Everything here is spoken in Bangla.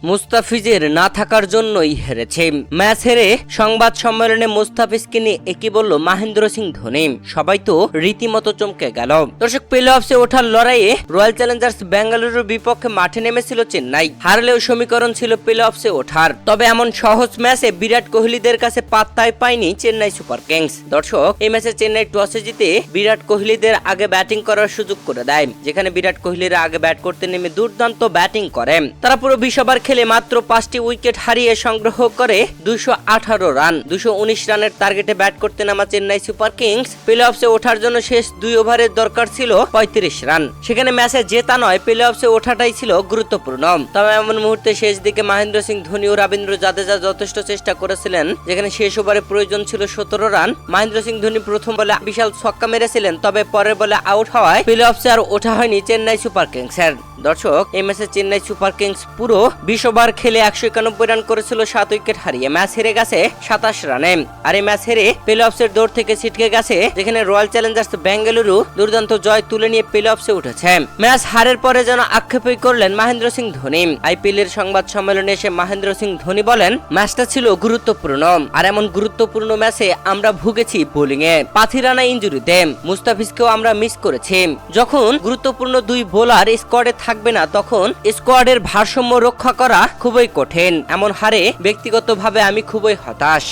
মুস্তাফিজের না থাকার জন্যই হেরেছে। ম্যাচ হেরে সংবাদ সম্মেলনে মুস্তাফিজকে নিয়ে একই বলল মহেন্দ্র সিং ধোনি। সবাই তো রীতিমতো চমকে গেল। দর্শক, প্লে অফসে ওঠার লড়াইয়ে রয়্যাল চ্যালেঞ্জার্স বেঙ্গালুরুর বিপক্ষে মাঠে নেমেছিল চেন্নাই। হারলেও সমীকরণ ছিল প্লে অফসে ওঠার। তবে এমন সহজ ম্যাচে বিরাট কোহলিদের কাছে পাত্তাই পায়নি চেন্নাই সুপার কিংস। দর্শক, এই ম্যাচে চেন্নাই টসে জিতে বিরাট কোহলিদের আগে ব্যাটিং করার সুযোগ করে দেয়, যেখানে বিরাট কোহলিরা আগে ব্যাট করতে নেমে দুর্দান্ত ব্যাটিং করে। তারা পুরো 20 ওভার খেলে মাত্র 5টি উইকেট হারিয়ে সংগ্রহ করে 218 রান। 219 রানের টার্গেটে ব্যাট করতে নামা চেন্নাই সুপার কিংস প্লে অফসে ওঠার জন্য শেষ 2 ওভারের দরকার ছিল 35 রান। সেখানে ম্যাচে জেতা নয়, প্লে অফসে ওঠাটাই ছিল গুরুত্বপূর্ণ। তবে এমন মুহূর্তে শেষ দিকে মহেন্দ্র সিং ধোনি ও রবীন্দ্র জাদেজা যথেষ্ট চেষ্টা করেছিলেন, যেখানে শেষ ওভারে প্রয়োজন ছিল 17 রান। মহেন্দ্র সিং ধোনি প্রথম বলে বিশাল ছক্কা মেরেছিলেন, তবে পরের বলে আউট হওয়ায় প্লে অফসে আর ওঠা হয়নি চেন্নাই সুপার কিংসের। দর্শক, এই ম্যাচে চেন্নাই সুপার কিংস পুরো 20 ওভার খেলে 191 রান করেছিল, 7 উইকেট হারিয়ে ম্যাচ হেরে গেছে 27 রানে। আর এই ম্যাচ হেরে প্লে অফসের দৌড় থেকে ছিটকে গেছে, যেখানে রয়্যাল চ্যালেঞ্জার্স বেঙ্গালুরু দুর্দান্ত জয় তুলে নিয়ে প্লে অফসে উঠেছে। ম্যাচ হারের পরে যেন আক্ষেপই করলেন মহেন্দ্র সিং ধোনি। আইপিএল এর সংবাদ সম্মেলনে এসে মহেন্দ্র সিং ধোনি বলেন, ম্যাচটা ছিল গুরুত্বপূর্ণ, আর এমন গুরুত্বপূর্ণ ম্যাচে আমরা ভুগেছি বোলিং এ, পাথিরানা ইনজুরিতে। মুস্তাফিজকেও আমরা মিস করেছি। যখন গুরুত্বপূর্ণ 2 বোলার স্কোয়াডে থাকবে না, তখন স্কোয়াডের ভারসাম্য রক্ষা করা খুবই কঠিন। এমন হারে ব্যক্তিগতভাবে আমি খুবই হতাশ।